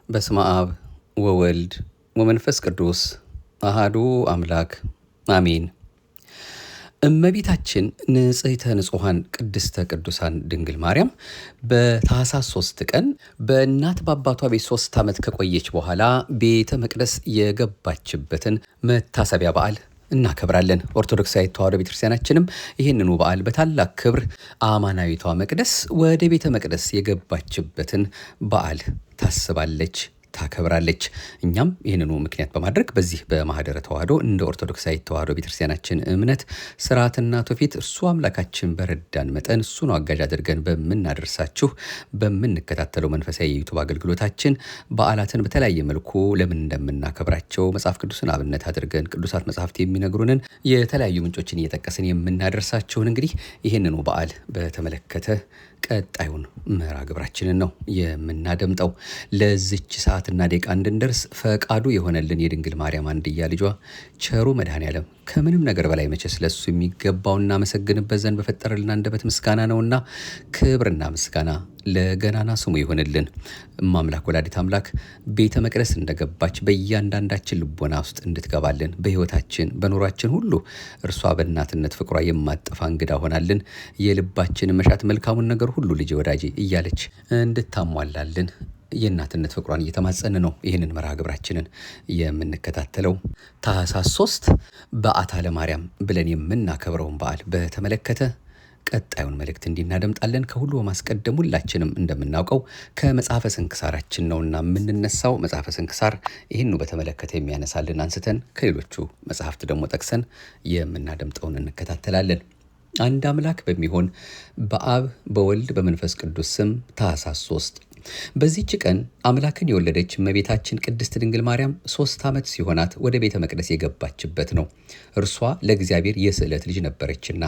በስመ አብ ወወልድ ወመንፈስ ቅዱስ አሃዱ አምላክ አሜን። እመቤታችን ንጽሕተ ንጹሐን ቅድስተ ቅዱሳን ድንግል ማርያም በታኅሳስ 3 ቀን በእናት በአባቷ ቤት 3 ዓመት ከቆየች በኋላ ቤተ መቅደስ የገባችበትን መታሰቢያ በዓል እናከብራለን። ኦርቶዶክሳዊት ተዋሕዶ ቤተክርስቲያናችንም ይህንኑ በዓል በታላቅ ክብር አማናዊቷ መቅደስ ወደ ቤተ መቅደስ የገባችበትን በዓል ታስባለች፣ ታከብራለች። እኛም ይህንኑ ምክንያት በማድረግ በዚህ በማኅደረ ተዋሕዶ እንደ ኦርቶዶክሳዊት ተዋሕዶ ቤተክርስቲያናችን እምነት ስርዓትና ትውፊት እርሱ አምላካችን በረዳን መጠን እሱን አጋዥ አድርገን በምናደርሳችሁ በምንከታተለው መንፈሳዊ የዩቱብ አገልግሎታችን በዓላትን በተለያየ መልኩ ለምን እንደምናከብራቸው መጽሐፍ ቅዱስን አብነት አድርገን ቅዱሳት መጽሐፍት የሚነግሩንን የተለያዩ ምንጮችን እየጠቀስን የምናደርሳችሁን እንግዲህ ይህንኑ በዓል በተመለከተ ቀጣዩን መርሃ ግብራችንን ነው የምናደምጠው። ለዚች ሰዓትና ደቂቃ እንድንደርስ ፈቃዱ የሆነልን የድንግል ማርያም አንድያ ልጇ ቸሩ መድኃኔዓለም ከምንም ነገር በላይ መቼስ ለሱ የሚገባው እናመሰግንበት ዘንድ በፈጠረልን አንደበት ምስጋና ነውና ክብርና ምስጋና ለገናና ስሙ ይሆንልን። እማምላክ ወላዲት አምላክ ቤተ መቅደስ እንደገባች በእያንዳንዳችን ልቦና ውስጥ እንድትገባልን በሕይወታችን በኑሯችን ሁሉ እርሷ በእናትነት ፍቅሯ የማጠፋ እንግዳ ሆናልን የልባችንን መሻት መልካሙን ነገር ሁሉ ልጄ ወዳጄ እያለች እንድታሟላልን የእናትነት ፍቅሯን እየተማጸን ነው ይህንን መርሃ ግብራችንን የምንከታተለው። ታኅሳስ 3 በዓታ ለማርያም ብለን የምናከብረውን በዓል በተመለከተ ቀጣዩን መልእክት እንዲናደምጣለን። ከሁሉ በማስቀደም ሁላችንም እንደምናውቀው ከመጽሐፈ ስንክሳራችን ነውና የምንነሳው። መጽሐፈ ስንክሳር ይህኑ በተመለከተ የሚያነሳልን አንስተን ከሌሎቹ መጽሐፍት ደግሞ ጠቅሰን የምናደምጠውን እንከታተላለን። አንድ አምላክ በሚሆን በአብ በወልድ በመንፈስ ቅዱስ ስም ታኅሳስ 3 በዚህች ቀን አምላክን የወለደች እመቤታችን ቅድስት ድንግል ማርያም 3 ዓመት ሲሆናት ወደ ቤተ መቅደስ የገባችበት ነው። እርሷ ለእግዚአብሔር የስዕለት ልጅ ነበረችና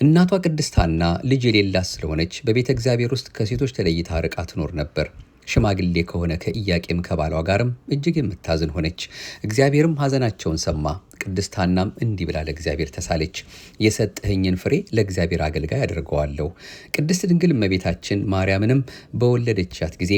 እናቷ ቅድስት ሐና ልጅ የሌላት ስለሆነች በቤተ እግዚአብሔር ውስጥ ከሴቶች ተለይታ ርቃ ትኖር ነበር። ሽማግሌ ከሆነ ከኢያቄም ከባሏ ጋርም እጅግ የምታዝን ሆነች። እግዚአብሔርም ሐዘናቸውን ሰማ። ቅድስት ሐናም እንዲህ ብላ ለእግዚአብሔር ተሳለች፣ የሰጠኸኝን ፍሬ ለእግዚአብሔር አገልጋይ አድርገዋለሁ። ቅድስት ድንግል እመቤታችን ማርያምንም በወለደቻት ጊዜ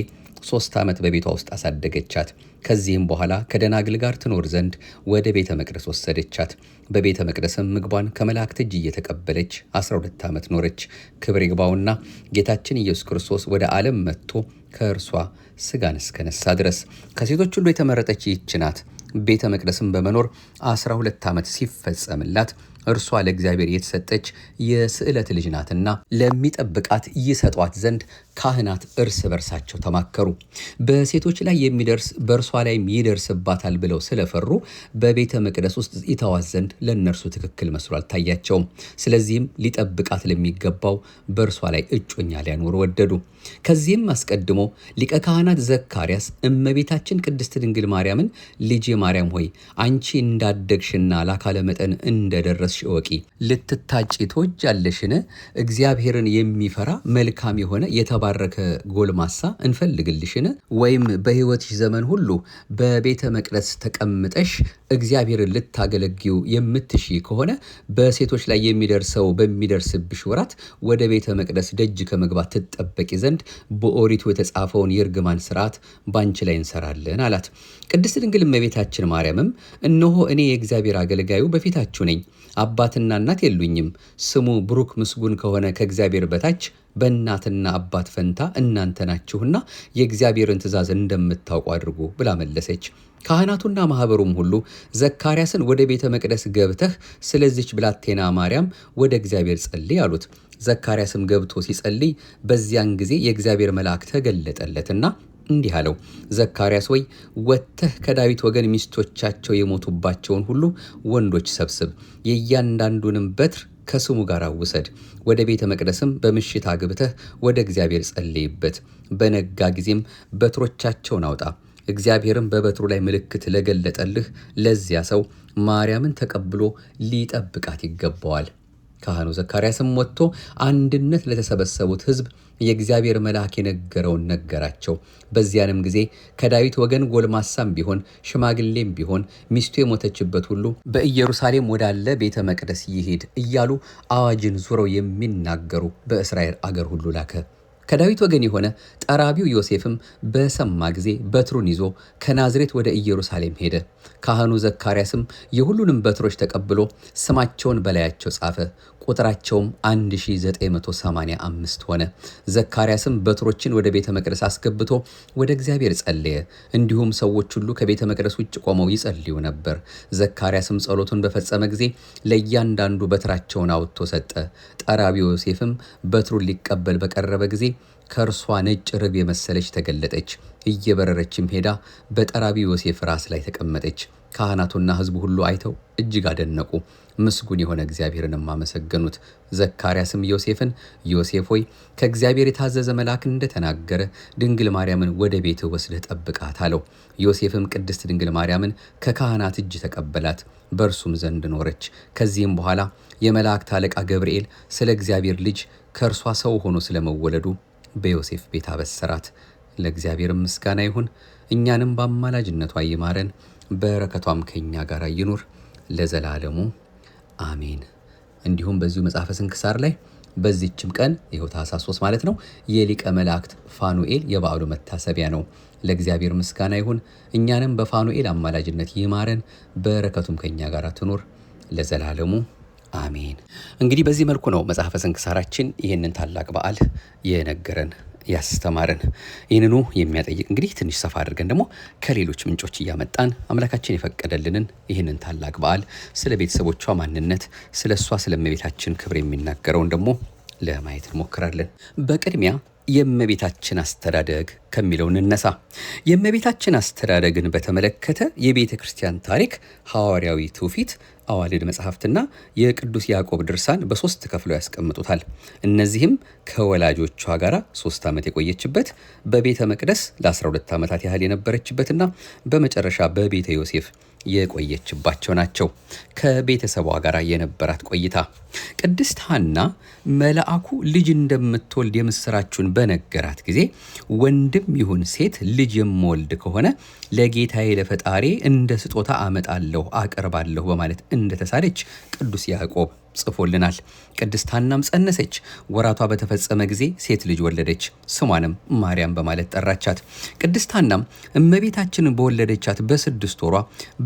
3 ዓመት በቤቷ ውስጥ አሳደገቻት። ከዚህም በኋላ ከደናግል ጋር ትኖር ዘንድ ወደ ቤተ መቅደስ ወሰደቻት። በቤተ መቅደስም ምግቧን ከመላእክት እጅ እየተቀበለች 12 ዓመት ኖረች። ክብር ይግባውና ጌታችን ኢየሱስ ክርስቶስ ወደ ዓለም መጥቶ ከእርሷ ሥጋን እስከነሳ ድረስ ከሴቶች ሁሉ የተመረጠች ይህች ናት። ቤተ መቅደስም በመኖር 12 ዓመት ሲፈጸምላት እርሷ ለእግዚአብሔር የተሰጠች የስዕለት ልጅ ናትና ለሚጠብቃት ይሰጧት ዘንድ ካህናት እርስ በርሳቸው ተማከሩ። በሴቶች ላይ የሚደርስ በእርሷ ላይም ይደርስባታል ብለው ስለፈሩ በቤተ መቅደስ ውስጥ ይተዋት ዘንድ ለእነርሱ ትክክል መስሎ አልታያቸውም። ስለዚህም ሊጠብቃት ለሚገባው በእርሷ ላይ እጮኛ ሊያኖሩ ወደዱ። ከዚህም አስቀድሞ ሊቀ ካህናት ዘካርያስ እመቤታችን ቅድስት ድንግል ማርያምን ልጄ ማርያም ሆይ አንቺ እንዳደግሽና ለአካለ መጠን እንደደረስሽ እወቂ፣ ልትታጪ ትወጃለሽን? እግዚአብሔርን የሚፈራ መልካም የሆነ የተባረከ ጎልማሳ እንፈልግልሽን? ወይም በሕይወትሽ ዘመን ሁሉ በቤተ መቅደስ ተቀምጠሽ እግዚአብሔርን ልታገለግዩ የምትሺ ከሆነ በሴቶች ላይ የሚደርሰው በሚደርስብሽ ወራት ወደ ቤተ መቅደስ ደጅ ከመግባት ትጠበቂ ዘንድ በኦሪቱ የተጻፈውን የእርግማን ሥርዓት ባንቺ ላይ እንሰራለን አላት። ቅድስት ድንግል እመቤታችን ማርያምም እነሆ እኔ የእግዚአብሔር አገልጋዩ በፊታችሁ ነኝ። አባትና እናት የሉኝም። ስሙ ብሩክ ምስጉን ከሆነ ከእግዚአብሔር በታች በእናትና አባት ፈንታ እናንተ ናችሁና የእግዚአብሔርን ትእዛዝ እንደምታውቁ አድርጉ ብላ መለሰች። ካህናቱና ማኅበሩም ሁሉ ዘካርያስን ወደ ቤተ መቅደስ ገብተህ ስለዚች ብላቴና ማርያም ወደ እግዚአብሔር ጸልይ አሉት። ዘካርያስም ገብቶ ሲጸልይ በዚያን ጊዜ የእግዚአብሔር መልአክ ተገለጠለትና እንዲህ አለው፣ ዘካርያስ ወይ ወጥተህ ከዳዊት ወገን ሚስቶቻቸው የሞቱባቸውን ሁሉ ወንዶች ሰብስብ፣ የእያንዳንዱንም በትር ከስሙ ጋር ውሰድ። ወደ ቤተ መቅደስም በምሽት አግብተህ ወደ እግዚአብሔር ጸልይበት። በነጋ ጊዜም በትሮቻቸውን አውጣ። እግዚአብሔርም በበትሩ ላይ ምልክት ለገለጠልህ ለዚያ ሰው ማርያምን ተቀብሎ ሊጠብቃት ይገባዋል። ካህኑ ዘካርያስም ወጥቶ አንድነት ለተሰበሰቡት ሕዝብ የእግዚአብሔር መልአክ የነገረውን ነገራቸው። በዚያንም ጊዜ ከዳዊት ወገን ጎልማሳም ቢሆን ሽማግሌም ቢሆን ሚስቱ የሞተችበት ሁሉ በኢየሩሳሌም ወዳለ ቤተ መቅደስ ይሄድ እያሉ አዋጅን ዙረው የሚናገሩ በእስራኤል አገር ሁሉ ላከ። ከዳዊት ወገን የሆነ ጠራቢው ዮሴፍም በሰማ ጊዜ በትሩን ይዞ ከናዝሬት ወደ ኢየሩሳሌም ሄደ። ካህኑ ዘካርያስም የሁሉንም በትሮች ተቀብሎ ስማቸውን በላያቸው ጻፈ። ቁጥራቸውም 1985 ሆነ። ዘካርያስም በትሮችን ወደ ቤተ መቅደስ አስገብቶ ወደ እግዚአብሔር ጸለየ። እንዲሁም ሰዎች ሁሉ ከቤተ መቅደስ ውጭ ቆመው ይጸልዩ ነበር። ዘካርያስም ጸሎቱን በፈጸመ ጊዜ ለእያንዳንዱ በትራቸውን አውጥቶ ሰጠ። ጠራቢው ዮሴፍም በትሩን ሊቀበል በቀረበ ጊዜ ከእርሷ ነጭ ርግብ የመሰለች ተገለጠች። እየበረረችም ሄዳ በጠራቢው ዮሴፍ ራስ ላይ ተቀመጠች። ካህናቱና ሕዝቡ ሁሉ አይተው እጅግ አደነቁ። ምስጉን የሆነ እግዚአብሔርንም አመሰገኑት። ዘካርያስም ዮሴፍን ዮሴፍ ሆይ ከእግዚአብሔር የታዘዘ መልአክ እንደተናገረ ድንግል ማርያምን ወደ ቤትህ ወስደህ ጠብቃት አለው። ዮሴፍም ቅድስት ድንግል ማርያምን ከካህናት እጅ ተቀበላት፣ በእርሱም ዘንድ ኖረች። ከዚህም በኋላ የመላእክት አለቃ ገብርኤል ስለ እግዚአብሔር ልጅ ከእርሷ ሰው ሆኖ ስለመወለዱ በዮሴፍ ቤት አበሰራት። ለእግዚአብሔር ምስጋና ይሁን። እኛንም በአማላጅነቷ ይማረን፣ በረከቷም ከኛ ጋር ይኑር ለዘላለሙ አሜን። እንዲሁም በዚሁ መጽሐፈ ስንክሳር ላይ በዚህችም ቀን ይኸው ታኅሳስ 3 ማለት ነው የሊቀ መላእክት ፋኑኤል የበዓሉ መታሰቢያ ነው። ለእግዚአብሔር ምስጋና ይሁን። እኛንም በፋኑኤል አማላጅነት ይማረን፣ በረከቱም ከኛ ጋር ትኑር ለዘላለሙ አሜን። እንግዲህ በዚህ መልኩ ነው መጽሐፈ ስንክሳራችን ይህንን ታላቅ በዓል የነገረን ያስተማረን። ይህንኑ የሚያጠይቅ እንግዲህ ትንሽ ሰፋ አድርገን ደግሞ ከሌሎች ምንጮች እያመጣን አምላካችን የፈቀደልንን ይህንን ታላቅ በዓል ስለ ቤተሰቦቿ ማንነት፣ ስለ እሷ ስለ እመቤታችን ክብር የሚናገረውን ደግሞ ለማየት እንሞክራለን። በቅድሚያ የእመቤታችን አስተዳደግ ከሚለው እንነሳ። የእመቤታችን አስተዳደግን በተመለከተ የቤተ ክርስቲያን ታሪክ፣ ሐዋርያዊ ትውፊት፣ አዋልድ መጽሐፍትና የቅዱስ ያዕቆብ ድርሳን በሶስት ከፍለው ያስቀምጡታል። እነዚህም ከወላጆቿ ጋር 3 ዓመት የቆየችበት፣ በቤተ መቅደስ ለ12 ዓመታት ያህል የነበረችበትና በመጨረሻ በቤተ ዮሴፍ የቆየችባቸው ናቸው። ከቤተሰቧ ጋር የነበራት ቆይታ ቅድስት ሐና መልአኩ ልጅ እንደምትወልድ የምስራቹን በነገራት ጊዜ ወንድም ይሁን ሴት ልጅ የምወልድ ከሆነ ለጌታዬ ለፈጣሪ እንደ ስጦታ አመጣለሁ አቀርባለሁ በማለት እንደተሳለች ቅዱስ ያዕቆብ ጽፎልናል። ቅድስት ሐናም ጸነሰች። ወራቷ በተፈጸመ ጊዜ ሴት ልጅ ወለደች። ስሟንም ማርያም በማለት ጠራቻት። ቅድስት ሐናም እመቤታችንን በወለደቻት በ6 ወሯ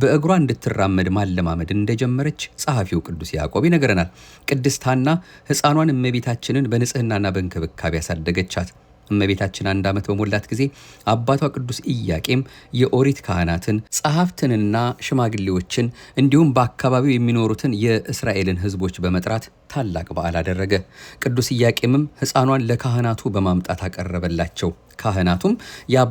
በእግሯ እንድትራመድ ማለማመድ እንደጀመረች ጸሐፊው ቅዱስ ያዕቆብ ይነግረናል። ቅድስት ሐና ሕፃኗን እመቤታችንን በንጽህናና በእንክብካቤ ያሳደገቻት። እመቤታችን 1 ዓመት በሞላት ጊዜ አባቷ ቅዱስ ኢያቄም የኦሪት ካህናትን፣ ጸሐፍትንና ሽማግሌዎችን እንዲሁም በአካባቢው የሚኖሩትን የእስራኤልን ሕዝቦች በመጥራት ታላቅ በዓል አደረገ። ቅዱስ ኢያቄምም ሕፃኗን ለካህናቱ በማምጣት አቀረበላቸው። ካህናቱም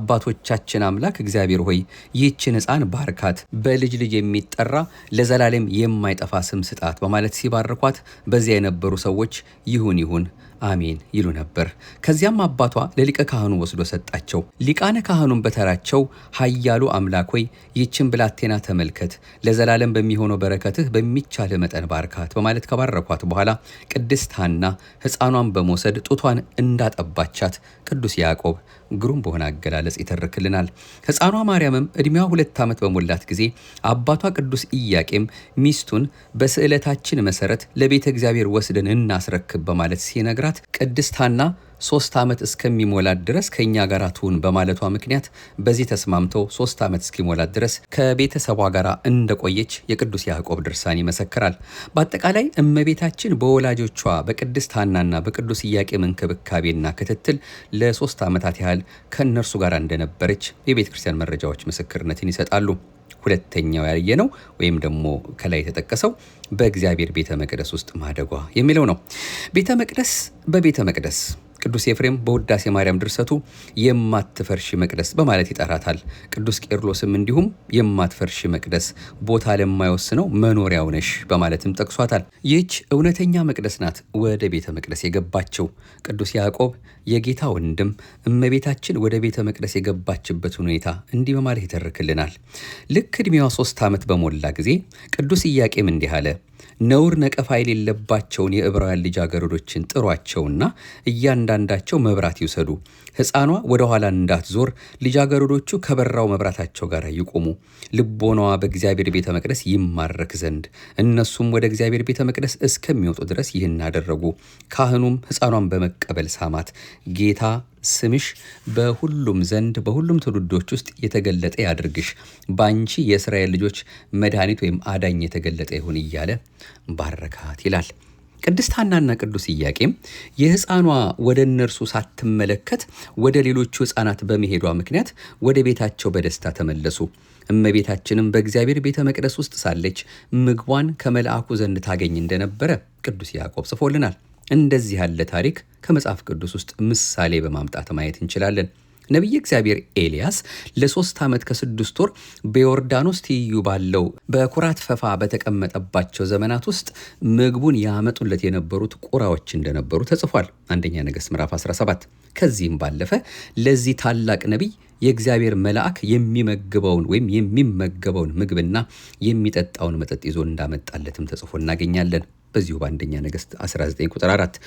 የአባቶቻችን አምላክ እግዚአብሔር ሆይ ይህችን ሕፃን ባርካት፣ በልጅ ልጅ የሚጠራ ለዘላለም የማይጠፋ ስም ስጣት በማለት ሲባርኳት በዚያ የነበሩ ሰዎች ይሁን ይሁን አሜን ይሉ ነበር። ከዚያም አባቷ ለሊቀ ካህኑ ወስዶ ሰጣቸው። ሊቃነ ካህኑን በተራቸው ኃያሉ አምላክ ሆይ ይህችን ብላቴና ተመልከት፣ ለዘላለም በሚሆነው በረከትህ በሚቻል መጠን ባርካት በማለት ከባረኳት በኋላ ቅድስት ሐና ሕፃኗን በመውሰድ ጡቷን እንዳጠባቻት ቅዱስ ያዕቆብ ግሩም በሆነ አገላለጽ ይተርክልናል። ሕፃኗ ማርያምም ዕድሜዋ 2 ዓመት በሞላት ጊዜ አባቷ ቅዱስ ኢያቄም ሚስቱን በስዕለታችን መሰረት ለቤተ እግዚአብሔር ወስደን እናስረክብ በማለት ሲነግራት ቅድስት ሐና 3 ዓመት እስከሚሞላት ድረስ ከኛ ጋር ትሁን በማለቷ ምክንያት በዚህ ተስማምተው 3 ዓመት እስኪሞላት ድረስ ከቤተሰቧ ጋር እንደቆየች የቅዱስ ያዕቆብ ድርሳን ይመሰክራል። በአጠቃላይ እመቤታችን በወላጆቿ በቅድስት ሐናና በቅዱስ ኢያቄም እንክብካቤና ክትትል ለ3 ዓመታት ያህል ከእነርሱ ጋር እንደነበረች የቤተ ክርስቲያን መረጃዎች ምስክርነትን ይሰጣሉ። ሁለተኛው ያየነው ወይም ደግሞ ከላይ የተጠቀሰው በእግዚአብሔር ቤተ መቅደስ ውስጥ ማደጓ የሚለው ነው። በቤተ መቅደስ ቅዱስ ኤፍሬም በውዳሴ ማርያም ድርሰቱ የማትፈርሽ መቅደስ በማለት ይጠራታል። ቅዱስ ቄርሎስም እንዲሁም የማትፈርሽ መቅደስ ቦታ ለማይወስነው መኖሪያው ነሽ በማለትም ጠቅሷታል። ይህች እውነተኛ መቅደስ ናት ወደ ቤተ መቅደስ የገባቸው። ቅዱስ ያዕቆብ የጌታ ወንድም እመቤታችን ወደ ቤተ መቅደስ የገባችበት ሁኔታ እንዲህ በማለት ይተርክልናል። ልክ ዕድሜዋ 3 ዓመት በሞላ ጊዜ ቅዱስ ኢያቄም እንዲህ አለ። ነውር ነቀፋ የሌለባቸውን የዕብራውያን ልጃገረዶችን ጥሯቸውና እያንዳንዳቸው መብራት ይውሰዱ። ሕፃኗ ወደ ኋላ እንዳትዞር ልጃገረዶቹ ከበራው መብራታቸው ጋር ይቆሙ። ልቦናዋ በእግዚአብሔር ቤተ መቅደስ ይማረክ ዘንድ እነሱም ወደ እግዚአብሔር ቤተ መቅደስ እስከሚወጡ ድረስ ይህን አደረጉ። ካህኑም ሕፃኗን በመቀበል ሳማት። ጌታ ስምሽ በሁሉም ዘንድ በሁሉም ትውልዶች ውስጥ የተገለጠ ያድርግሽ፣ በአንቺ የእስራኤል ልጆች መድኃኒት ወይም አዳኝ የተገለጠ ይሁን እያለ ባረካት ይላል። ቅድስት ሐናና ቅዱስ ኢያቄም የሕፃኗ ወደ እነርሱ ሳትመለከት ወደ ሌሎቹ ሕፃናት በመሄዷ ምክንያት ወደ ቤታቸው በደስታ ተመለሱ። እመቤታችንም በእግዚአብሔር ቤተ መቅደስ ውስጥ ሳለች ምግቧን ከመልአኩ ዘንድ ታገኝ እንደነበረ ቅዱስ ያዕቆብ ጽፎልናል። እንደዚህ ያለ ታሪክ ከመጽሐፍ ቅዱስ ውስጥ ምሳሌ በማምጣት ማየት እንችላለን። ነቢየ እግዚአብሔር ኤልያስ ለ3 ዓመት ከ6 ወር በዮርዳኖስ ትይዩ ባለው በኩራት ፈፋ በተቀመጠባቸው ዘመናት ውስጥ ምግቡን ያመጡለት የነበሩት ቁራዎች እንደነበሩ ተጽፏል። አንደኛ ነገሥት ምዕራፍ 17። ከዚህም ባለፈ ለዚህ ታላቅ ነቢይ የእግዚአብሔር መልአክ የሚመግበውን ወይም የሚመገበውን ምግብና የሚጠጣውን መጠጥ ይዞ እንዳመጣለትም ተጽፎ እናገኛለን። በዚሁ በአንደኛ ነገሥት 19 ቁጥር 4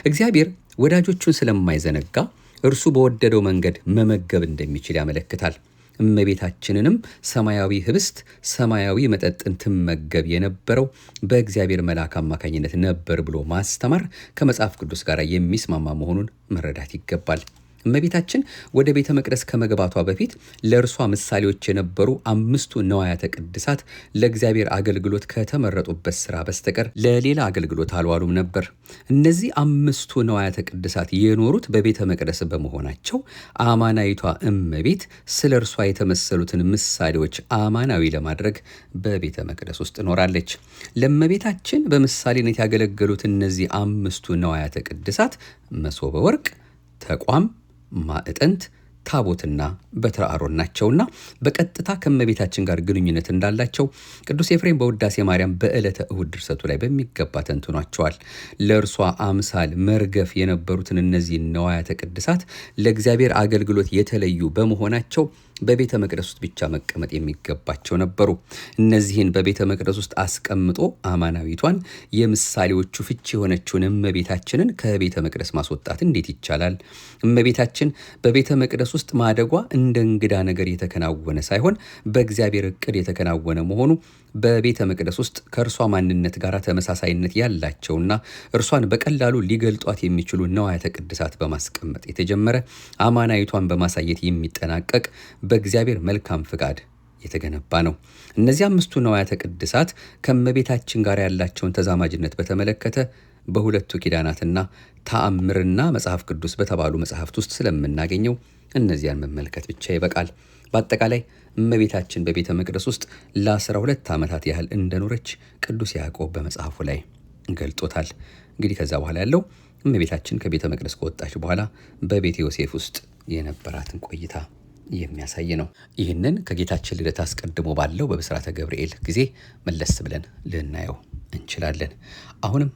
እግዚአብሔር ወዳጆቹን ስለማይዘነጋ እርሱ በወደደው መንገድ መመገብ እንደሚችል ያመለክታል። እመቤታችንንም ሰማያዊ ህብስት፣ ሰማያዊ መጠጥን ትመገብ የነበረው በእግዚአብሔር መልአክ አማካኝነት ነበር ብሎ ማስተማር ከመጽሐፍ ቅዱስ ጋር የሚስማማ መሆኑን መረዳት ይገባል። እመቤታችን ወደ ቤተ መቅደስ ከመግባቷ በፊት ለእርሷ ምሳሌዎች የነበሩ 5ቱ ነዋያተ ቅድሳት ለእግዚአብሔር አገልግሎት ከተመረጡበት ስራ በስተቀር ለሌላ አገልግሎት አልዋሉም ነበር። እነዚህ 5ቱ ነዋያተ ቅድሳት የኖሩት በቤተ መቅደስ በመሆናቸው አማናዊቷ እመቤት ስለ እርሷ የተመሰሉትን ምሳሌዎች አማናዊ ለማድረግ በቤተ መቅደስ ውስጥ ኖራለች። ለእመቤታችን በምሳሌነት ያገለገሉት እነዚህ 5ቱ ነዋያተ ቅድሳት መሶበ ወርቅ፣ ተቋም፣ ማዕጠንት፣ ታቦትና በትረ አሮን ናቸውና በቀጥታ ከእመቤታችን ጋር ግንኙነት እንዳላቸው ቅዱስ ኤፍሬም በውዳሴ ማርያም በዕለተ እሁድ ድርሰቱ ላይ በሚገባ ተንትኗቸዋል። ለእርሷ አምሳል መርገፍ የነበሩትን እነዚህ ነዋያተ ቅድሳት ለእግዚአብሔር አገልግሎት የተለዩ በመሆናቸው በቤተ መቅደስ ውስጥ ብቻ መቀመጥ የሚገባቸው ነበሩ። እነዚህን በቤተ መቅደስ ውስጥ አስቀምጦ አማናዊቷን የምሳሌዎቹ ፍቺ የሆነችውን እመቤታችንን ከቤተ መቅደስ ማስወጣት እንዴት ይቻላል? እመቤታችን በቤተ መቅደስ ውስጥ ማደጓ እንደ እንግዳ ነገር የተከናወነ ሳይሆን በእግዚአብሔር ዕቅድ የተከናወነ መሆኑ በቤተ መቅደስ ውስጥ ከእርሷ ማንነት ጋር ተመሳሳይነት ያላቸውና እርሷን በቀላሉ ሊገልጧት የሚችሉ ነዋያተ ቅድሳት በማስቀመጥ የተጀመረ አማናዊቷን በማሳየት የሚጠናቀቅ በእግዚአብሔር መልካም ፍቃድ የተገነባ ነው። እነዚህ 5ቱ ነዋያተ ቅድሳት ከእመቤታችን ጋር ያላቸውን ተዛማጅነት በተመለከተ በሁለቱ ኪዳናትና ተአምርና መጽሐፍ ቅዱስ በተባሉ መጽሐፍት ውስጥ ስለምናገኘው እነዚያን መመልከት ብቻ ይበቃል። በአጠቃላይ እመቤታችን በቤተ መቅደስ ውስጥ ለ12 ዓመታት ያህል እንደኖረች ቅዱስ ያዕቆብ በመጽሐፉ ላይ ገልጦታል። እንግዲህ ከዛ በኋላ ያለው እመቤታችን ከቤተ መቅደስ ከወጣች በኋላ በቤተ ዮሴፍ ውስጥ የነበራትን ቆይታ የሚያሳይ ነው። ይህንን ከጌታችን ልደት አስቀድሞ ባለው በብስራተ ገብርኤል ጊዜ መለስ ብለን ልናየው እንችላለን። አሁንም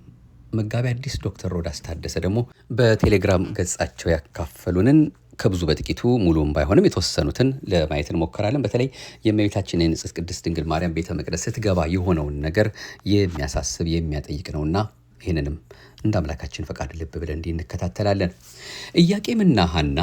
መጋቢ ሐዲስ ዶክተር ሮዳስ ታደሰ ደግሞ በቴሌግራም ገጻቸው ያካፈሉንን ከብዙ በጥቂቱ ሙሉም ባይሆንም የተወሰኑትን ለማየት እንሞክራለን። በተለይ የእመቤታችን የንጽሕት ቅድስት ድንግል ማርያም ቤተ መቅደስ ስትገባ የሆነውን ነገር የሚያሳስብ የሚያጠይቅ ነውና ይህንንም እንደ አምላካችን ፈቃድ ልብ ብለን እንዲህ እንከታተላለን። ኢያቄምና ሐና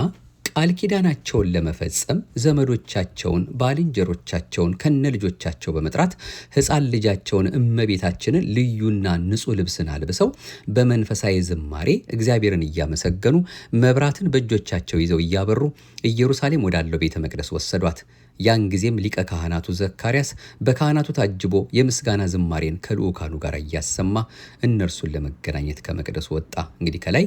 ቃል ኪዳናቸውን ለመፈጸም ዘመዶቻቸውን ባልንጀሮቻቸውን ከነ ልጆቻቸው በመጥራት ሕፃን ልጃቸውን እመቤታችንን ልዩና ንጹሕ ልብስን አልብሰው በመንፈሳዊ ዝማሬ እግዚአብሔርን እያመሰገኑ መብራትን በእጆቻቸው ይዘው እያበሩ ኢየሩሳሌም ወዳለው ቤተ መቅደስ ወሰዷት። ያን ጊዜም ሊቀ ካህናቱ ዘካርያስ በካህናቱ ታጅቦ የምስጋና ዝማሬን ከልዑካኑ ጋር እያሰማ እነርሱን ለመገናኘት ከመቅደሱ ወጣ። እንግዲህ ከላይ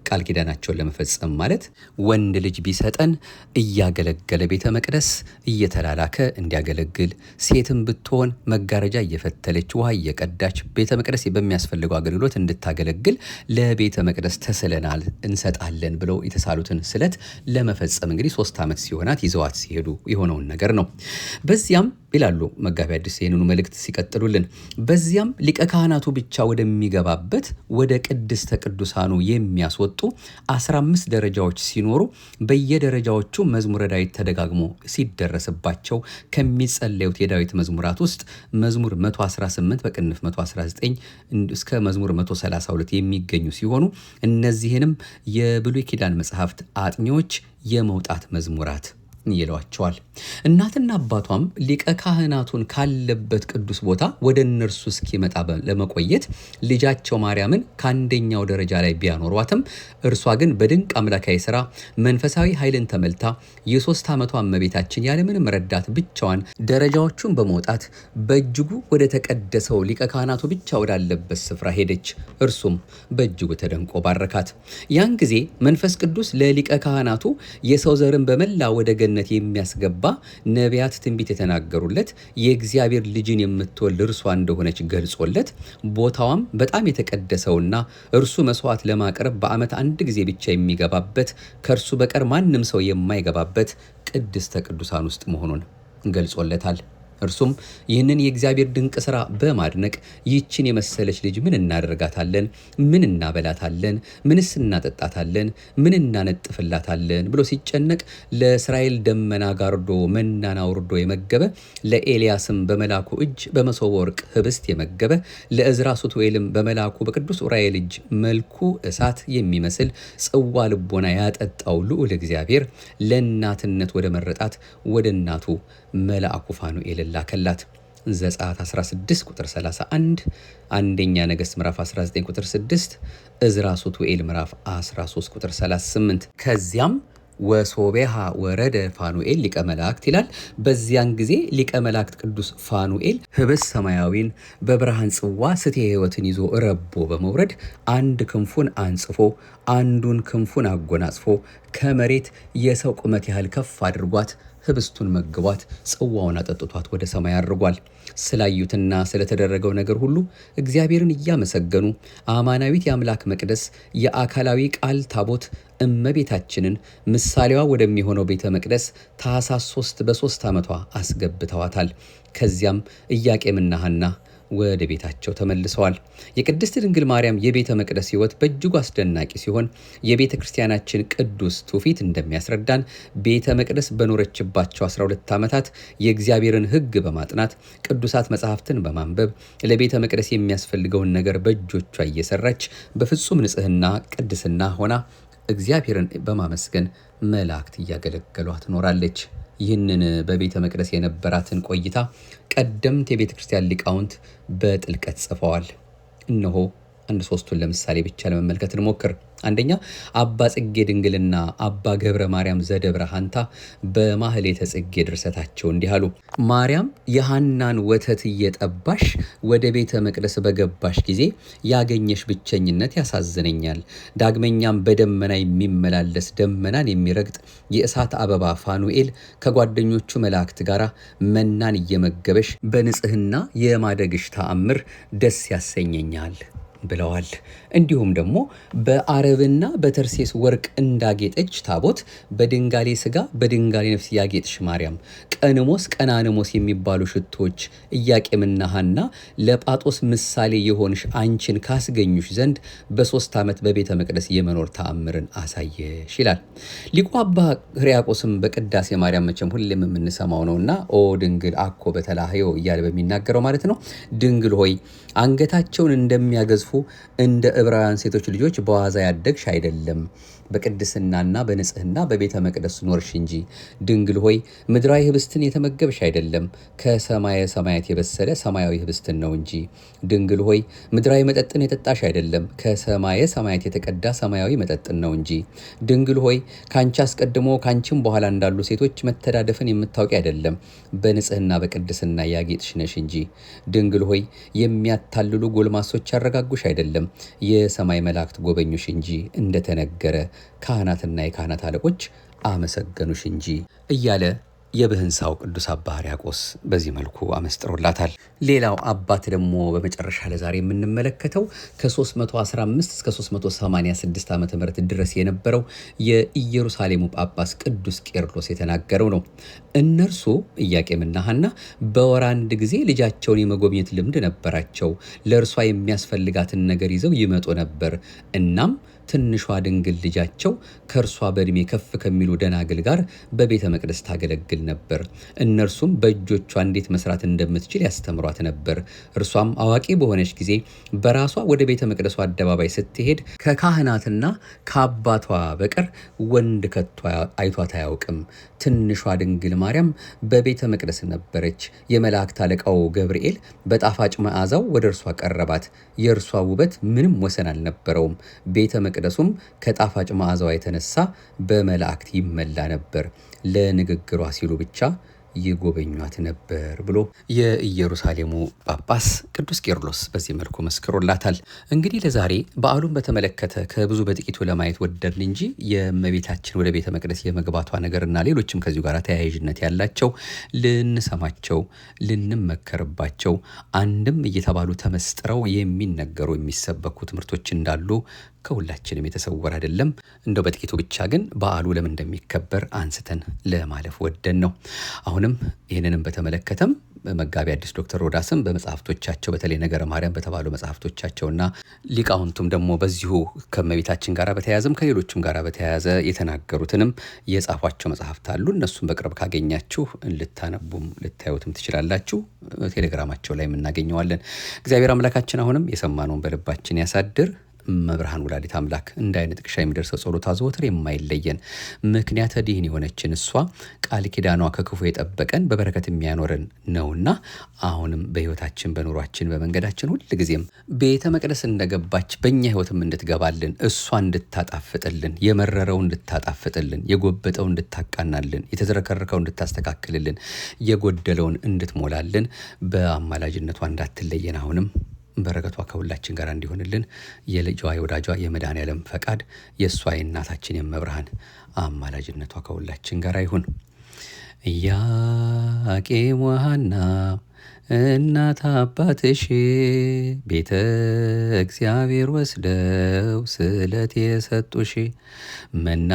ቃል ኪዳናቸውን ለመፈጸም ማለት ወንድ ልጅ ቢሰጠን እያገለገለ ቤተ መቅደስ እየተላላከ እንዲያገለግል፣ ሴትም ብትሆን መጋረጃ እየፈተለች ውሃ እየቀዳች ቤተ መቅደስ በሚያስፈልገው አገልግሎት እንድታገለግል ለቤተ መቅደስ ተስለናል እንሰጣለን ብለው የተሳሉትን ስለት ለመፈጸም እንግዲህ 3 ዓመት ሲሆናት ይዘዋት ሲሄዱ የሆነውን ነገር ነው። በዚያም ይላሉ መጋቢ ሐዲስ ይህንኑ መልእክት ሲቀጥሉልን። በዚያም ሊቀ ካህናቱ ብቻ ወደሚገባበት ወደ ቅድስተ ቅዱሳኑ የሚያስወጡ 15 ደረጃዎች ሲኖሩ በየደረጃዎቹ መዝሙረ ዳዊት ተደጋግሞ ሲደረስባቸው ከሚጸለዩት የዳዊት መዝሙራት ውስጥ መዝሙር 118 በቅንፍ 119 እስከ መዝሙር 132 የሚገኙ ሲሆኑ እነዚህንም የብሉይ ኪዳን መጽሐፍት አጥኚዎች የመውጣት መዝሙራት ይሏቸዋል። እናትና አባቷም ሊቀ ካህናቱን ካለበት ቅዱስ ቦታ ወደ እነርሱ እስኪመጣ ለመቆየት ልጃቸው ማርያምን ከአንደኛው ደረጃ ላይ ቢያኖሯትም እርሷ ግን በድንቅ አምላካዊ ሥራ መንፈሳዊ ኃይልን ተመልታ የ3 ዓመቷ እመቤታችን ያለምንም ረዳት ብቻዋን ደረጃዎቹን በመውጣት በእጅጉ ወደ ተቀደሰው ሊቀ ካህናቱ ብቻ ወዳለበት ስፍራ ሄደች። እርሱም በእጅጉ ተደንቆ ባረካት። ያን ጊዜ መንፈስ ቅዱስ ለሊቀ ካህናቱ የሰው ዘርን በመላ ወደ ገነት የሚያስገባ ነቢያት ትንቢት የተናገሩለት የእግዚአብሔር ልጅን የምትወልድ እርሷ እንደሆነች ገልጾለት ቦታዋም በጣም የተቀደሰውና እርሱ መስዋዕት ለማቅረብ በዓመት አንድ ጊዜ ብቻ የሚገባበት ከእርሱ በቀር ማንም ሰው የማይገባበት ቅድስተ ቅዱሳን ውስጥ መሆኑን ገልጾለታል። እርሱም ይህንን የእግዚአብሔር ድንቅ ሥራ በማድነቅ ይህችን የመሰለች ልጅ ምን እናደርጋታለን? ምን እናበላታለን? ምንስ እናጠጣታለን? ምን እናነጥፍላታለን? ብሎ ሲጨነቅ ለእስራኤል ደመና ጋርዶ መናን አውርዶ የመገበ፣ ለኤልያስም በመላኩ እጅ በመሶበ ወርቅ ህብስት የመገበ፣ ለእዝራ ሱቱኤልም በመላኩ በቅዱስ ኡራኤል እጅ መልኩ እሳት የሚመስል ጽዋ ልቦና ያጠጣው ልዑል እግዚአብሔር ለእናትነት ወደ መረጣት ወደ እናቱ መልአኩ ፋኑኤል ላከላት። ዘጸአት 16 ቁጥር 31፣ አንደኛ ነገሥት ምዕራፍ 19 ቁጥር 6፣ እዝራ ሱቱኤል ምዕራፍ 13 ቁጥር 38። ከዚያም ወሶቤሃ ወረደ ፋኑኤል ሊቀ መላእክት ይላል። በዚያን ጊዜ ሊቀ መላእክት ቅዱስ ፋኑኤል ህብስት ሰማያዊን በብርሃን ጽዋ ስቴ ሕይወትን ይዞ ረቦ በመውረድ አንድ ክንፉን አንጽፎ አንዱን ክንፉን አጎናጽፎ ከመሬት የሰው ቁመት ያህል ከፍ አድርጓት ህብስቱን መግቧት ጽዋውን አጠጥቷት ወደ ሰማይ አድርጓል። ስላዩትና ስለተደረገው ነገር ሁሉ እግዚአብሔርን እያመሰገኑ አማናዊት የአምላክ መቅደስ የአካላዊ ቃል ታቦት እመቤታችንን ምሳሌዋ ወደሚሆነው ቤተ መቅደስ ታኅሳስ 3 በ3 ዓመቷ አስገብተዋታል። ከዚያም ኢያቄምና ሐና ወደ ቤታቸው ተመልሰዋል። የቅድስት ድንግል ማርያም የቤተ መቅደስ ሕይወት በእጅጉ አስደናቂ ሲሆን የቤተ ክርስቲያናችን ቅዱስ ትውፊት እንደሚያስረዳን ቤተ መቅደስ በኖረችባቸው 12 ዓመታት የእግዚአብሔርን ሕግ በማጥናት ቅዱሳት መጻሕፍትን በማንበብ ለቤተ መቅደስ የሚያስፈልገውን ነገር በእጆቿ እየሰራች በፍጹም ንጽሕና ቅድስና ሆና እግዚአብሔርን በማመስገን መላእክት እያገለገሏት ኖራለች። ይህንን በቤተ መቅደስ የነበራትን ቆይታ ቀደምት የቤተ ክርስቲያን ሊቃውንት በጥልቀት ጽፈዋል። እነሆ አንድ ሶስቱን ለምሳሌ ብቻ ለመመልከት እንሞክር። አንደኛ አባ ጽጌ ድንግልና አባ ገብረ ማርያም ዘደብረ ሐንታ በማህሌተ ጽጌ ድርሰታቸው እንዲህ አሉ። ማርያም የሐናን ወተት እየጠባሽ ወደ ቤተ መቅደስ በገባሽ ጊዜ ያገኘሽ ብቸኝነት ያሳዝነኛል። ዳግመኛም በደመና የሚመላለስ ደመናን የሚረግጥ የእሳት አበባ ፋኑኤል ከጓደኞቹ መላእክት ጋር መናን እየመገበሽ በንጽህና የማደግሽ ተአምር ደስ ያሰኘኛል ብለዋል። እንዲሁም ደግሞ በአረብና በተርሴስ ወርቅ እንዳጌጠች ታቦት በድንጋሌ ስጋ በድንጋሌ ነፍስ ያጌጥሽ ማርያም ቀንሞስ ቀናንሞስ የሚባሉ ሽቶች ኢያቄምና ሐና ለጳጦስ ምሳሌ የሆንሽ አንቺን ካስገኙሽ ዘንድ በ3 ዓመት በቤተ መቅደስ የመኖር ተአምርን አሳየሽ ይላል። ሊቁ አባ ሕርያቆስም በቅዳሴ ማርያም መቼም ሁሌም የምንሰማው ነውና ኦ ድንግል አኮ በተላህዮ እያለ በሚናገረው ማለት ነው። ድንግል ሆይ አንገታቸውን እንደሚያገዝፉ እንደ ዕብራውያን ሴቶች ልጆች በዋዛ ያደግሽ አይደለም፣ በቅድስናና በንጽህና በቤተ መቅደስ ኖርሽ እንጂ። ድንግል ሆይ ምድራዊ ህብስትን የተመገብሽ አይደለም፣ ከሰማየ ሰማያት የበሰለ ሰማያዊ ህብስትን ነው እንጂ። ድንግል ሆይ ምድራዊ መጠጥን የጠጣሽ አይደለም፣ ከሰማየ ሰማያት የተቀዳ ሰማያዊ መጠጥን ነው እንጂ። ድንግል ሆይ ካንቺ አስቀድሞ ካንቺም በኋላ እንዳሉ ሴቶች መተዳደፍን የምታውቂ አይደለም፣ በንጽህና በቅድስና ያጌጥሽ ነሽ እንጂ። ድንግል ሆይ የሚያታልሉ ጎልማሶች ያረጋጉሽ አይደለም፣ የሰማይ መላእክት ጎበኙሽ እንጂ እንደተነገረ ካህናትና የካህናት አለቆች አመሰገኑሽ እንጂ እያለ የብህንሳው ቅዱስ አባ ሕርያቆስ በዚህ መልኩ አመስጥሮላታል። ሌላው አባት ደግሞ በመጨረሻ ለዛሬ የምንመለከተው ከ315 እስከ 386 ዓ ም ድረስ የነበረው የኢየሩሳሌሙ ጳጳስ ቅዱስ ቄርሎስ የተናገረው ነው። እነርሱ ኢያቄምና ሐና በወር አንድ ጊዜ ልጃቸውን የመጎብኘት ልምድ ነበራቸው። ለእርሷ የሚያስፈልጋትን ነገር ይዘው ይመጡ ነበር። እናም ትንሿ ድንግል ልጃቸው ከእርሷ በዕድሜ ከፍ ከሚሉ ደናግል ጋር በቤተ መቅደስ ታገለግል ነበር። እነርሱም በእጆቿ እንዴት መስራት እንደምትችል ያስተምሯት ነበር። እርሷም አዋቂ በሆነች ጊዜ በራሷ ወደ ቤተ መቅደሱ አደባባይ ስትሄድ ከካህናትና ከአባቷ በቀር ወንድ ከቶ አይቷት አያውቅም። ትንሿ ድንግል ማርያም በቤተ መቅደስ ነበረች። የመላእክት አለቃው ገብርኤል በጣፋጭ መዓዛው ወደ እርሷ ቀረባት። የእርሷ ውበት ምንም ወሰን አልነበረውም። ቤተ መቅደሱም ከጣፋጭ መዓዛዋ የተነሳ በመላእክት ይመላ ነበር። ለንግግሯ ሲሉ ብቻ ይጎበኟት ነበር ብሎ የኢየሩሳሌሙ ጳጳስ ቅዱስ ቄርሎስ በዚህ መልኩ መስክሮላታል። እንግዲህ ለዛሬ በዓሉን በተመለከተ ከብዙ በጥቂቱ ለማየት ወደድን እንጂ የእመቤታችን ወደ ቤተ መቅደስ የመግባቷ ነገርና ሌሎችም ከዚሁ ጋር ተያያዥነት ያላቸው ልንሰማቸው፣ ልንመከርባቸው አንድም እየተባሉ ተመስጥረው የሚነገሩ የሚሰበኩ ትምህርቶች እንዳሉ ከሁላችንም የተሰወረ አይደለም። እንደው በጥቂቱ ብቻ ግን በዓሉ ለምን እንደሚከበር አንስተን ለማለፍ ወደን ነው። አሁንም ይህንንም በተመለከተም መጋቢ አዲስ ዶክተር ሮዳስም በመጽሐፍቶቻቸው በተለይ ነገረ ማርያም በተባሉ መጽሐፍቶቻቸውና ሊቃውንቱም ደግሞ በዚሁ ከእመቤታችን ጋር በተያያዘም ከሌሎችም ጋር በተያያዘ የተናገሩትንም የጻፏቸው መጽሐፍት አሉ። እነሱም በቅርብ ካገኛችሁ ልታነቡም ልታዩትም ትችላላችሁ። ቴሌግራማቸው ላይ የምናገኘዋለን። እግዚአብሔር አምላካችን አሁንም የሰማነውን በልባችን ያሳድር። መብርሃን ወላዲት አምላክ እንደ አይነ ጥቅሻ የሚደርሰው ጸሎታ ዘወትር የማይለየን ምክንያተ ድኅን የሆነችን እሷ ቃል ኪዳኗ ከክፉ የጠበቀን በበረከት የሚያኖረን ነውና አሁንም በሕይወታችን በኑሯችን በመንገዳችን ሁል ጊዜም ቤተ መቅደስ እንደገባች በእኛ ሕይወትም እንድትገባልን እሷ እንድታጣፍጥልን፣ የመረረው እንድታጣፍጥልን፣ የጎበጠው እንድታቃናልን፣ የተዝረከረከው እንድታስተካክልልን፣ የጎደለውን እንድትሞላልን በአማላጅነቷ እንዳትለየን አሁንም በረከቷ ከሁላችን ጋር እንዲሆንልን የልጇ የወዳጇ የመድኃኔዓለም ፈቃድ የእሷ የእናታችን የመብርሃን አማላጅነቷ ከሁላችን ጋር ይሁን። ኢያቄም ወሐና እናት አባትሽ ቤተ እግዚአብሔር ወስደው ስለት የሰጡሽ መና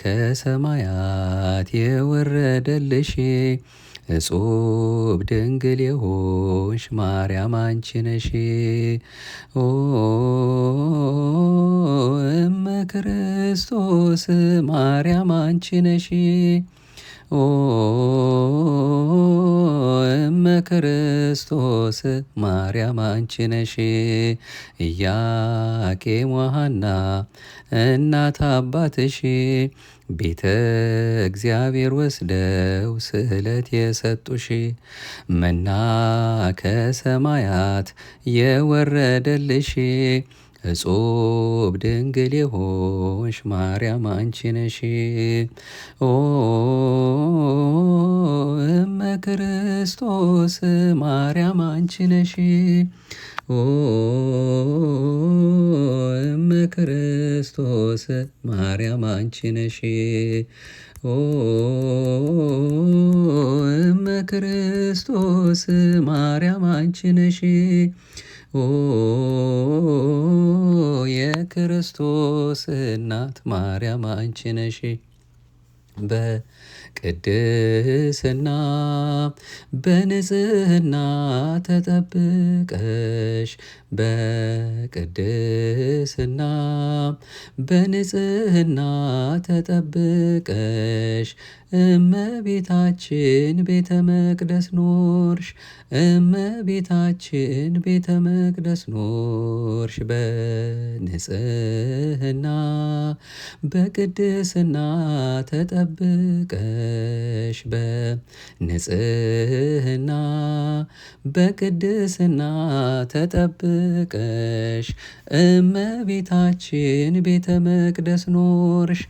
ከሰማያት የወረደልሽ እጹብ ድንግል የሆንሽ ማርያም አንቺ ነሽ። ኦ እመ ክርስቶስ ማርያም አንቺ ነሽ። ኦ እመ ክርስቶስ ማርያም አንቺ ነሽ። ኢያቄም ወሐና እናት አባትሽ ቤተ እግዚአብሔር ወስደው ስለት የሰጡሽ መና ከሰማያት የወረደልሽ እጹብ ድንግል የሆንሽ ማርያም አንቺ ነሽ። ኦ እመ ክርስቶስ ማርያም አንቺ ነሽ። ኦ እመ ክርስቶስ ማርያም አንቺ ነሽ። ኦ እመ ክርስቶስ ማርያም አንቺ ነሽ። ኦ የክርስቶስ እናት ማርያም አንቺ ነሽ። በቅድስና በንጽህና ተጠብቀሽ በቅድስና በንጽህና ተጠብቀሽ እመቤታችን ቤተ መቅደስ ኖርሽ። እመቤታችን ቤተ መቅደስ ኖርሽ። በንጽህና በቅድስና ተጠብቀሽ በንጽህና በቅድስና ተጠብቀሽ እመቤታችን ቤተ መቅደስ ኖርሽ።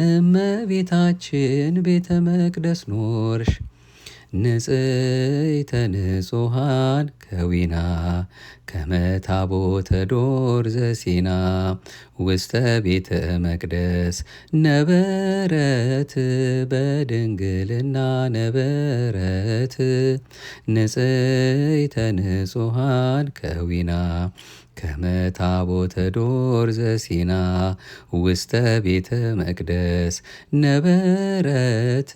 እመቤታችን ቤተ መቅደስ ኖርሽ። ንጽሕተ ንጹሐን ከዊና ከመ ታቦተ ዶር ዘሲና ውስተ ቤተ መቅደስ ነበረት በድንግልና ነበረት ንጽሕተ ንጹሐን ከዊና ከመ ታቦተ ዶር ዘሲና ውስተ ቤተ መቅደስ ነበረት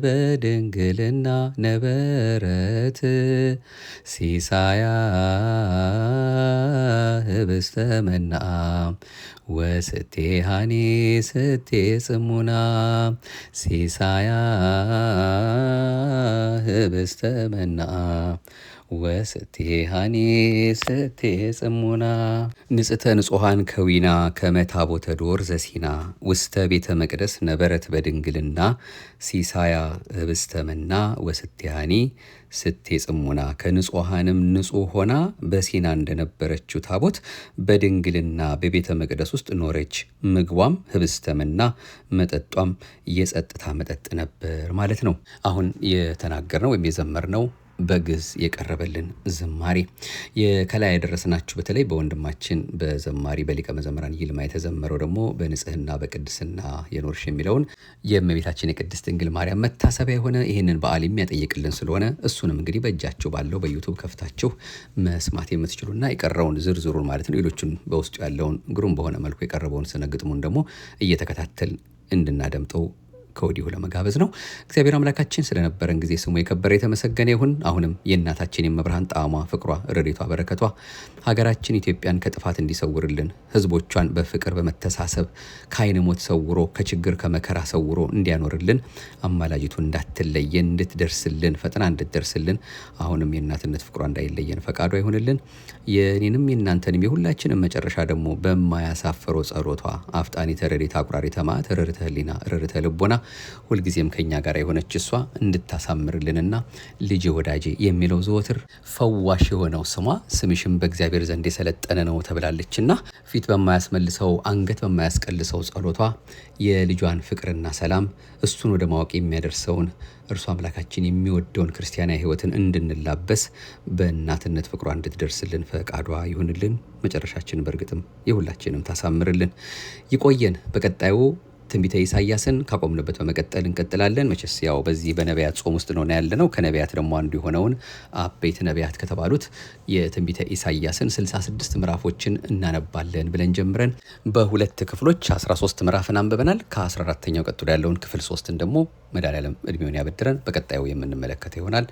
በድንግልና ነበረት ሲሳያ ህብስተ መናአ ወስቴሃኒ ስቴ ጽሙና ሲሳያ ህብስተ መናአ ወስቴሃኒ ስቴ ጽሙና ንጽሕተ ንጹሐን ከዊና ከመ ታቦተ ዶር ዘሲና ውስተ ቤተ መቅደስ ነበረት በድንግልና ሲሳያ ህብስተ መና ወስቴሃኒ ስቴ ጽሙና ከንጹሐንም ንጹሕ ሆና በሲና እንደነበረችው ታቦት በድንግልና በቤተ መቅደስ ውስጥ ኖረች። ምግቧም ህብስተ መና መጠጧም የጸጥታ መጠጥ ነበር ማለት ነው። አሁን የተናገርነው ወይም የዘመርነው በግዕዝ የቀረበልን ዝማሬ ከላይ ያደረስናችሁ በተለይ በወንድማችን በዘማሪ በሊቀ መዘምራን ይልማ የተዘመረው ደግሞ በንጽህና በቅድስና የኖርሽ የሚለውን የእመቤታችን የቅድስት ድንግል ማርያም መታሰቢያ የሆነ ይህንን በዓል የሚያጠይቅልን ስለሆነ እሱንም እንግዲህ በእጃችሁ ባለው በዩቱብ ከፍታችሁ መስማት የምትችሉና የቀረውን ዝርዝሩን ማለት ነው ሌሎቹን በውስጡ ያለውን ግሩም በሆነ መልኩ የቀረበውን ስነ ግጥሙን ደግሞ እየተከታተል እንድናደምጠው ከወዲሁ ለመጋበዝ ነው። እግዚአብሔር አምላካችን ስለነበረን ጊዜ ስሙ የከበረ የተመሰገነ ይሁን። አሁንም የእናታችን የመብርሃን ጣዕሟ፣ ፍቅሯ፣ ረድኤቷ፣ በረከቷ ሀገራችን ኢትዮጵያን ከጥፋት እንዲሰውርልን፣ ሕዝቦቿን በፍቅር በመተሳሰብ ከዓይነ ሞት ሰውሮ ከችግር ከመከራ ሰውሮ እንዲያኖርልን፣ አማላጅቱ እንዳትለየን እንድትደርስልን ፈጥና እንድትደርስልን አሁንም የእናትነት ፍቅሯ እንዳይለየን ፈቃዷ ይሁንልን። የኔንም የእናንተንም የሁላችንም መጨረሻ ደግሞ በማያሳፍረው ጸሎቷ አፍጣኒተ ረድኤት አቁራሪተ መዓት ርርተ ሕሊና ርርተ ልቦና ሁልጊዜም ከኛ ጋር የሆነች እሷ እንድታሳምርልንና ልጅ ወዳጄ የሚለው ዘወትር ፈዋሽ የሆነው ስሟ ስምሽም በእግዚአብሔር ዘንድ የሰለጠነ ነው ተብላለችና ፊት በማያስመልሰው አንገት በማያስቀልሰው ጸሎቷ የልጇን ፍቅርና ሰላም እሱን ወደ ማወቅ የሚያደርሰውን እርሱ አምላካችን የሚወደውን ክርስቲያናዊ ሕይወትን እንድንላበስ በእናትነት ፍቅሯ እንድትደርስልን ፈቃዷ ይሁንልን። መጨረሻችን በእርግጥም የሁላችንም ታሳምርልን። ይቆየን። በቀጣዩ ትንቢተ ኢሳይያስን ካቆምንበት በመቀጠል እንቀጥላለን። መቼስ ያው በዚህ በነቢያት ጾም ውስጥ ነው ያለነው። ከነቢያት ደግሞ አንዱ የሆነውን አበይት ነቢያት ከተባሉት የትንቢተ ኢሳይያስን 66 ምዕራፎችን እናነባለን ብለን ጀምረን በሁለት ክፍሎች 13 ምዕራፍን አንብበናል። ከ14ኛው ቀጥሎ ያለውን ክፍል 3ን ደግሞ መድኃኔዓለም እድሜውን ያበድረን በቀጣዩ የምንመለከተው ይሆናል።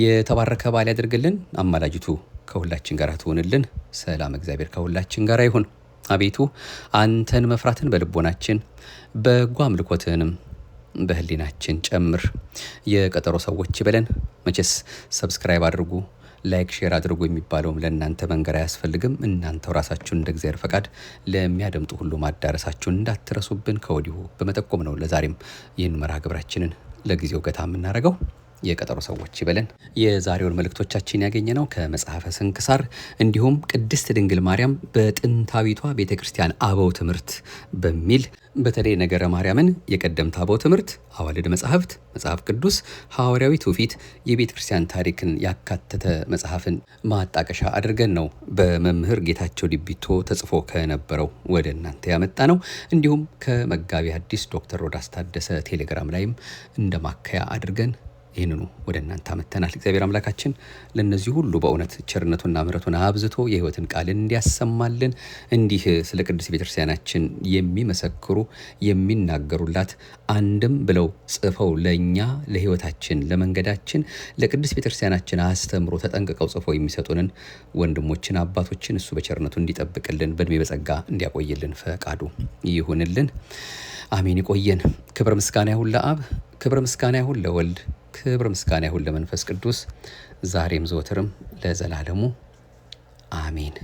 የተባረከ በዓል ያድርግልን። አማላጅቱ ከሁላችን ጋር ትሆንልን። ሰላም እግዚአብሔር ከሁላችን ጋር ይሁን። አቤቱ አንተን መፍራትን በልቦናችን በጎ አምልኮትንም በህሊናችን ጨምር። የቀጠሮ ሰዎች ይበለን። መቼስ ሰብስክራይብ አድርጉ፣ ላይክ፣ ሼር አድርጉ የሚባለውም ለእናንተ መንገር አያስፈልግም። እናንተው ራሳችሁን እንደ እግዚአብሔር ፈቃድ ለሚያደምጡ ሁሉ ማዳረሳችሁን እንዳትረሱብን ከወዲሁ በመጠቆም ነው ለዛሬም ይህን መርሃ ግብራችንን ለጊዜው ገታ የምናደርገው። የቀጠሮ ሰዎች ይበለን። የዛሬውን መልእክቶቻችን ያገኘነው ከመጽሐፈ ስንክሳር እንዲሁም ቅድስት ድንግል ማርያም በጥንታዊቷ ቤተክርስቲያን አበው ትምህርት በሚል በተለይ ነገረ ማርያምን የቀደምት አበው ትምህርት፣ አዋልድ መጽሐፍት፣ መጽሐፍ ቅዱስ፣ ሐዋርያዊ ትውፊት፣ የቤተ ክርስቲያን ታሪክን ያካተተ መጽሐፍን ማጣቀሻ አድርገን ነው በመምህር ጌታቸው ዲቢቶ ተጽፎ ከነበረው ወደ እናንተ ያመጣ ነው። እንዲሁም ከመጋቢ ሐዲስ ዶክተር ሮዳስ ታደሰ ቴሌግራም ላይም እንደማከያ አድርገን ይህንኑ ወደ እናንተ አመተናል። እግዚአብሔር አምላካችን ለነዚህ ሁሉ በእውነት ቸርነቱና ምሕረቱን አብዝቶ የሕይወትን ቃል እንዲያሰማልን እንዲህ ስለ ቅዱስ ቤተክርስቲያናችን የሚመሰክሩ የሚናገሩላት አንድም ብለው ጽፈው ለኛ ለሕይወታችን ለመንገዳችን ለቅዱስ ቤተክርስቲያናችን አስተምሮ ተጠንቅቀው ጽፈው የሚሰጡንን ወንድሞችን አባቶችን እሱ በቸርነቱ እንዲጠብቅልን በእድሜ በጸጋ እንዲያቆይልን ፈቃዱ ይሁንልን። አሜን። ይቆየን። ክብር ምስጋና ይሁን ለአብ፣ ክብር ምስጋና ይሁን ለወልድ፣ ክብር ምስጋና ይሁን ለመንፈስ ቅዱስ ዛሬም ዘወትርም ለዘላለሙ አሜን።